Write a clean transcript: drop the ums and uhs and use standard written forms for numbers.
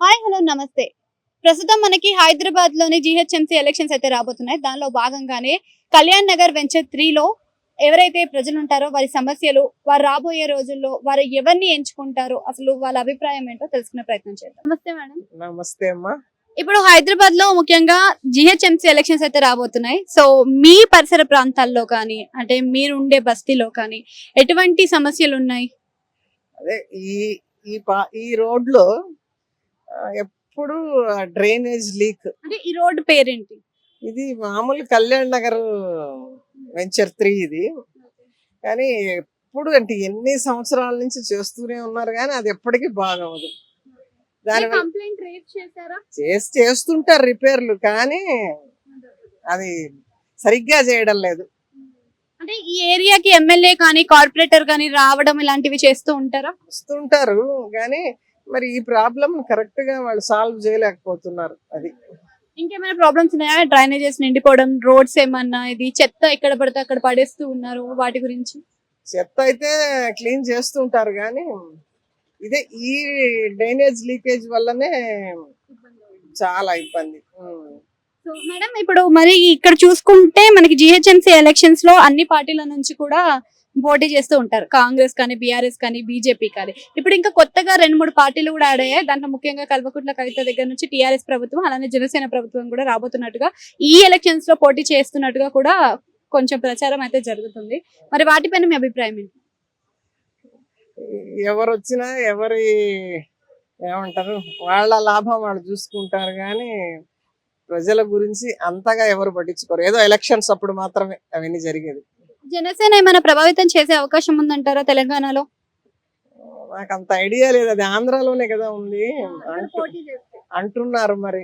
Hi hello నమస్తే. ప్రస్తుతం మనకి హైదరాబాద్ లోని జీహెచ్ఎంసీ ఎలక్షన్స్ అయితే రాబోతున్నాయి. దానిలో భాగంగానే కళ్యాణ్ నగర్ వెంచర్ 3లో ఎవరైతే ప్రజలు ఉంటారో వారి సమస్యలు, వారు రాబోయే రోజుల్లో వారు ఎవరిని ఎంచుకుంటారో అసలు వాళ్ళ అభిప్రాయం ఏంటో తెలుసుకునే ప్రయత్నం చేద్దాం. నమస్తే మేడం. నమస్తే అమ్మా. ఇప్పుడు హైదరాబాద్ లో ముఖ్యంగా జీహెచ్ఎంసీ ఎలక్షన్స్ అయితే రాబోతున్నాయి. సో మీ పరిసర ప్రాంతాల్లో కానీ అంటే మీరు ఉండే బస్తీలో కానీ ఎటువంటి సమస్యలు ఉన్నాయి? అదే ఈ ఈ రోడ్ లో ఎప్పుడు డ్రైనేజ్ లీక్. అంటే ఈ రోడ్డు పేరేంటి? ఇది మామూలు కళ్యాణ్ నగర్ వెంచర్ 3 ఇది. కానీ ఎప్పుడు అంటే ఎన్ని సంవత్సరాల నుంచి చేస్తూనే ఉన్నారు కానీ అది ఎప్పటికీ బాగవదు. దాని కంప్లైంట్ రేజ్ చేశారా? చేస్తుంటారు రిపేర్లు, కానీ అది సరిగ్గా చేయడం లేదు. అంటే ఈ ఏరియాకి ఎమ్మెల్యే కానీ కార్పొరేటర్ కానీ రావడం ఇలాంటివి చేస్తూ ఉంటారా? వస్తుంటారు కానీ మరి ఈ ప్రాబ్లం కరెక్ట్ గా వాళ్ళు సాల్వ్ చేయలేకపోతున్నారు. అది ఇంకేమైనా ప్రాబ్లమ్స్ ఉన్నాయా? డ్రైనేజెస్ నిండిపోవడం, రోడ్స్ ఏమన్నా, ఇది చెత్త ఎక్కడ పడితే అక్కడ పడేస్తూ ఉన్నారు, వాటి గురించి? చెత్త అయితే క్లీన్ చేస్తుంటారు కానీ ఇదే ఈ డ్రైనేజ్ లీకేజ్ వల్లనే చాలా ఇబ్బంది. సో మేడం, ఇప్పుడు మరి ఇక్కడ చూసుకుంటే మనకి జిహెచ్ఎంసీ ఎలక్షన్స్ లో అన్ని పార్టీల నుంచి కూడా పోటీ చేస్తూ ఉంటారు. కాంగ్రెస్ కానీ, బీఆర్ఎస్ కానీ, బీజేపీ కానీ. ఇప్పుడు ఇంకా కొత్తగా 2-3 పార్టీలు కూడా యాడ్ అయ్యాయి. దాంట్లో ముఖ్యంగా కల్వకుంట్ల కవిత దగ్గర నుంచి టీఆర్ఎస్ ప్రభుత్వం, అలానే జనసేన ప్రభుత్వం కూడా రాబోతున్నట్టుగా, ఈ ఎలక్షన్స్ లో పోటీ చేస్తున్నట్టుగా కూడా కొంచెం ప్రచారం అయితే జరుగుతుంది. మరి వాటిపైన మీ అభిప్రాయం ఏంటి? ఎవరు వచ్చినా ఎవరి ఏమంటారు వాళ్ళ లాభం వాళ్ళు చూసుకుంటారు కానీ ప్రజల గురించి అంతగా ఎవరు పట్టించుకోరు. ఏదో ఎలక్షన్స్ అప్పుడు మాత్రమే అవన్నీ జరిగేది. జనసేన ఏమైనా ప్రభావితం చేసే అవకాశం ఉందంటారా తెలంగాణలో? నాకు అంత ఐడియా లేదు. అది ఆంధ్రాలోనే కదా ఉంది అంటున్నారు మరి.